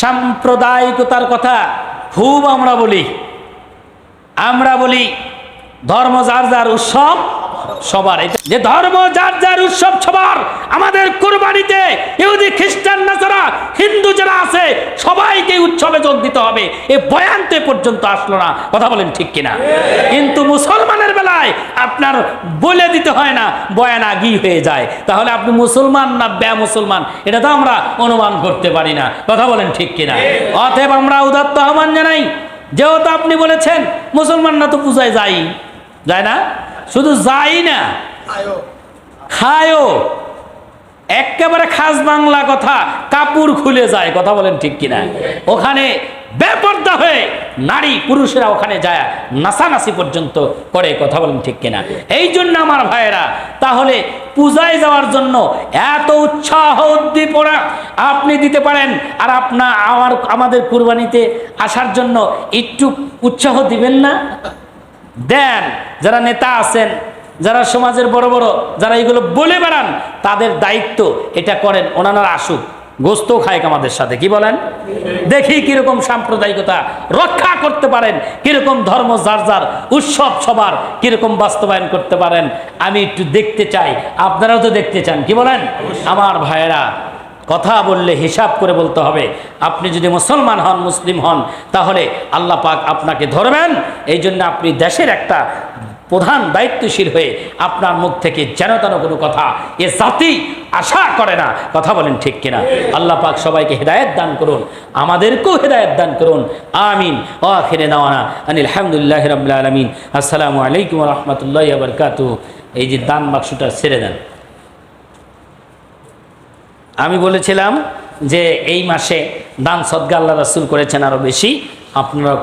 সাম্প্রদায়িকতার কথা খুব আমরা বলি ধর্ম যার যার উৎসব সবার, যে ধর্ম যার যার উৎসব সবার। আমাদের কুরবানিতে ইহুদি খ্রিস্টান নাসারা হিন্দু যারা আছে সবাইকে উৎসবে যোগ দিতে হবে, এই বয়ানতে পর্যন্ত আসলো না। কথা বলেন ঠিক কিনা? কিন্তু মুসলমানের বেলায় আপনার বলে দিতে হয় না, বয়ান আগেই হয়ে যায়। তাহলে আপনি মুসলমান না মুসলমান এটা তো আমরা অনুমান করতে পারি না। কথা বলেন ঠিক কিনা? অতএব আমরা উদাত্ত আহ্বান জানাই, যেহেতু আপনি বলেছেন মুসলমানরা তো পূজায় যায় না, শুধু যাই না খায়ও, একেবারে খাস বাংলা কথা, কাপড় খুলে যায়। কথা বলেন ঠিক কিনা? ওখানে বেপর্দা হয়ে নারী পুরুষেরা ওখানে যায় নাচানাচি পর্যন্ত করে। কথা বলেন ঠিক কিনা? এই জন্য আমার ভাইয়েরা, তাহলে পূজায় যাওয়ার জন্য এত উৎসাহ উদ্দীপনা আপনি দিতে পারেন, আর আমাদের কুরবানিতে আসার জন্য একটু উৎসাহ দিবেন না? দেন। যারা নেতা আছেন, যারা সমাজের বড় বড় যারা এগুলো বলে বেড়ান, তাদের দায়িত্ব এটা করেন, ওনারা আসুক, গোস্ত খায় আমাদের সাথে। কি বলেন? দেখি কিরকম সাম্প্রদায়িকতা রক্ষা করতে পারেন, কিরকম ধর্ম যার যার উৎসব সবার কিরকম বাস্তবায়ন করতে পারেন। আমি একটু দেখতে চাই, আপনারাও তো দেখতে চান। কি বলেন? আমার ভাইয়েরা, কথা বললে হিসাব করে বলতে হবে। আপনি যদি মুসলমান হন, মুসলিম হন, তাহলে আল্লাহ পাক আপনাকে ধরবেন। এই জন্য আপনি দেশের একটা প্রধান দায়িত্বশীল হয়ে আপনার মুখ থেকে যেন তেন কোনো কথা এ জাতি আশা করে না। কথা বলেন ঠিক কিনা? আল্লাহ পাক সবাইকে হেদায়েত দান করুন, আমাদেরকেও হেদায়েত দান করুন। আমিন। ওয়া আখিরে দাওয়ানা আনিল হামদুলিল্লাহি রাব্বিল আলামিন। আসসালামু আলাইকুম ওয়া রাহমাতুল্লাহি ওয়া বারাকাতুহু। এই যে দান বাক্সটা ছেড়ে দেন। আমি বলেছিলাম যে এই মাসে দান সদকা আল্লাহ রাসূল করেছেন আরো বেশি, আপনারা